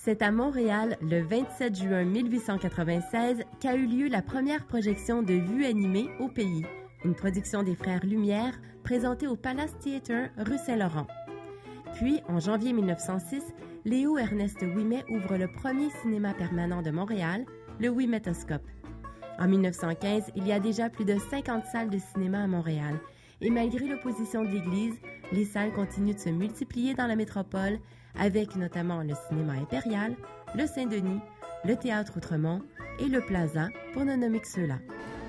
C'est à Montréal, le 27 juin 1896, qu'a eu lieu la première projection de Vue animée au pays, une production des Frères Lumière présentée au Palace Theatre, rue Saint-Laurent. Puis, en janvier 1906, Léo Ernest Ouimet ouvre le premier cinéma permanent de Montréal, le Ouimetoscope. En 1915, il y a déjà plus de 50 salles de cinéma à Montréal. Et malgré l'opposition de l'Église, les salles continuent de se multiplier dans la métropole, avec notamment le cinéma impérial, le Saint-Denis, le Théâtre Outremont et le Plaza, pour ne nommer que ceux-là.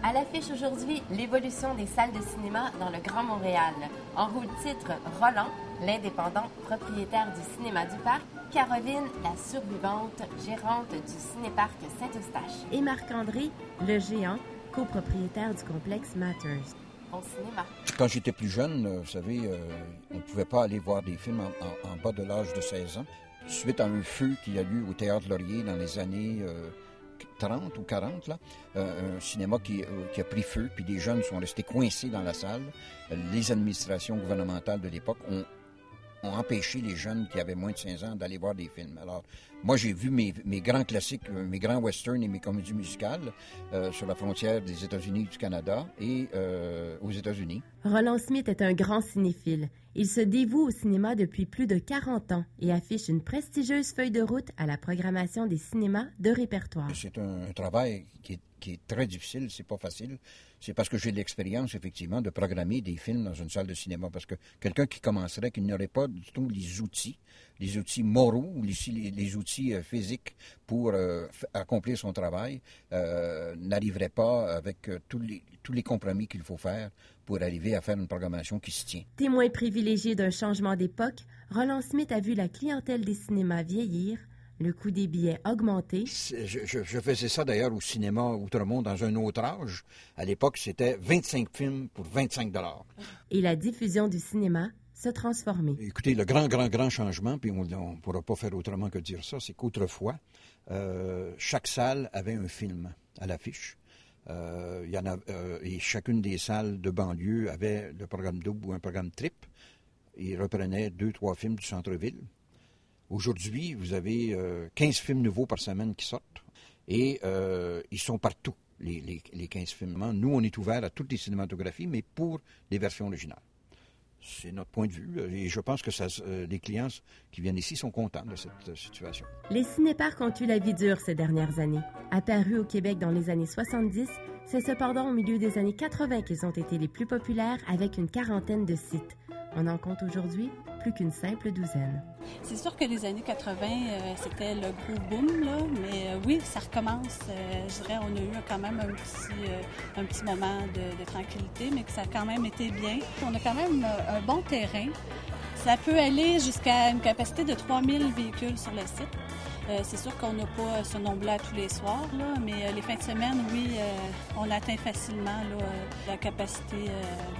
À l'affiche aujourd'hui, l'évolution des salles de cinéma dans le Grand Montréal. En roue de titre, Roland, l'indépendant propriétaire du cinéma du Parc, Caroline, la survivante, gérante du cinéparc Saint-Eustache. Et Marc-André, le géant, copropriétaire du complexe Matters. Au cinéma. Quand j'étais plus jeune, vous savez, on ne pouvait pas aller voir des films en bas de l'âge de 16 ans. Suite à un feu qu'il y a eu au Théâtre Laurier dans les années 30 ou 40, là, un cinéma qui a pris feu, puis des jeunes sont restés coincés dans la salle. Les administrations gouvernementales de l'époque ont empêché les jeunes qui avaient moins de 15 ans d'aller voir des films. Alors, moi, j'ai vu mes grands classiques, mes grands westerns et mes comédies musicales sur la frontière des États-Unis et du Canada et aux États-Unis. Roland Smith est un grand cinéphile. Il se dévoue au cinéma depuis plus de 40 ans et affiche une prestigieuse feuille de route à la programmation des cinémas de répertoire. C'est un travail qui est très difficile, c'est pas facile. C'est parce que j'ai de l'expérience, effectivement, de programmer des films dans une salle de cinéma. Parce que quelqu'un qui commencerait, qui n'aurait pas du tout les outils moraux ou les outils physiques pour accomplir son travail, n'arriverait pas avec tous les compromis qu'il faut faire pour arriver à faire une programmation qui se tient. Témoin privilégié d'un changement d'époque, Roland Smith a vu la clientèle des cinémas vieillir, le coût des billets augmenter. Je faisais ça d'ailleurs au cinéma Outremont dans un autre âge. À l'époque, c'était 25 films pour 25 $. Et la diffusion du cinéma se transformer. Écoutez, le grand changement, puis on ne pourra pas faire autrement que dire ça, c'est qu'autrefois, chaque salle avait un film à l'affiche. Et chacune des salles de banlieue avait le programme double ou un programme triple. Il reprenait 2-3 films du centre-ville. Aujourd'hui, vous avez 15 films nouveaux par semaine qui sortent et ils sont partout, les 15 films. Nous, on est ouvert à toutes les cinématographies, mais pour les versions originales. C'est notre point de vue et je pense que les clients qui viennent ici sont contents de cette situation. Les cinéparcs ont eu la vie dure ces dernières années. Apparus au Québec dans les années 70, c'est cependant au milieu des années 80 qu'ils ont été les plus populaires avec une quarantaine de sites. On en compte aujourd'hui plus qu'une simple douzaine. C'est sûr que les années 80, c'était le gros boom, là, mais oui, ça recommence. Je dirais, on a eu quand même un petit moment de tranquillité, mais que ça a quand même été bien. On a quand même un bon terrain. Ça peut aller jusqu'à une capacité de 3000 véhicules sur le site. C'est sûr qu'on n'a pas ce nombre-là tous les soirs, là, mais les fins de semaine, oui, on atteint facilement là, la capacité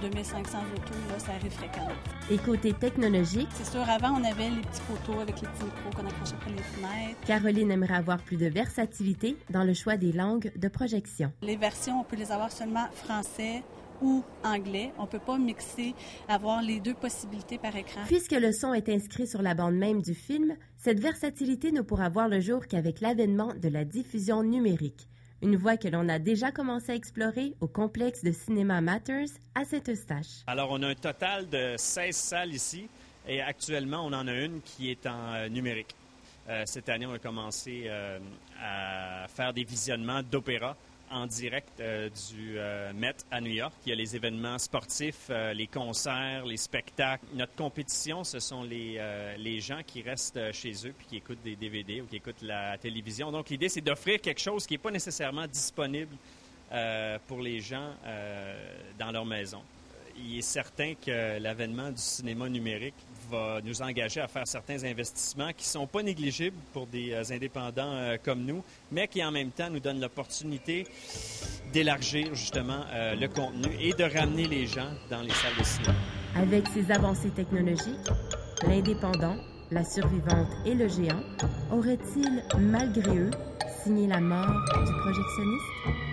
2500 autos, là, ça arrive fréquemment. Et côté technologique? C'est sûr, avant, on avait les petits poteaux avec les petits micros qu'on accrochait près les fenêtres. Caroline aimerait avoir plus de versatilité dans le choix des langues de projection. Les versions, on peut les avoir seulement français ou anglais. On ne peut pas mixer, avoir les deux possibilités par écran. Puisque le son est inscrit sur la bande même du film, cette versatilité ne pourra voir le jour qu'avec l'avènement de la diffusion numérique. Une voie que l'on a déjà commencé à explorer au complexe de cinéma Matters à Saint-Eustache. Alors, on a un total de 16 salles ici et actuellement, on en a une qui est en numérique. Cette année, on a commencé à faire des visionnements d'opéra en direct du Met à New York. Il y a les événements sportifs, les concerts, les spectacles. Notre compétition, ce sont les gens qui restent chez eux puis qui écoutent des DVD ou qui écoutent la télévision. Donc, l'idée, c'est d'offrir quelque chose qui n'est pas nécessairement disponible pour les gens dans leur maison. Il est certain que l'avènement du cinéma numérique va nous engager à faire certains investissements qui ne sont pas négligibles pour des indépendants comme nous, mais qui en même temps nous donnent l'opportunité d'élargir justement le contenu et de ramener les gens dans les salles de cinéma. Avec ces avancées technologiques, l'indépendant, la survivante et le géant auraient-ils, malgré eux, signé la mort du projectionniste?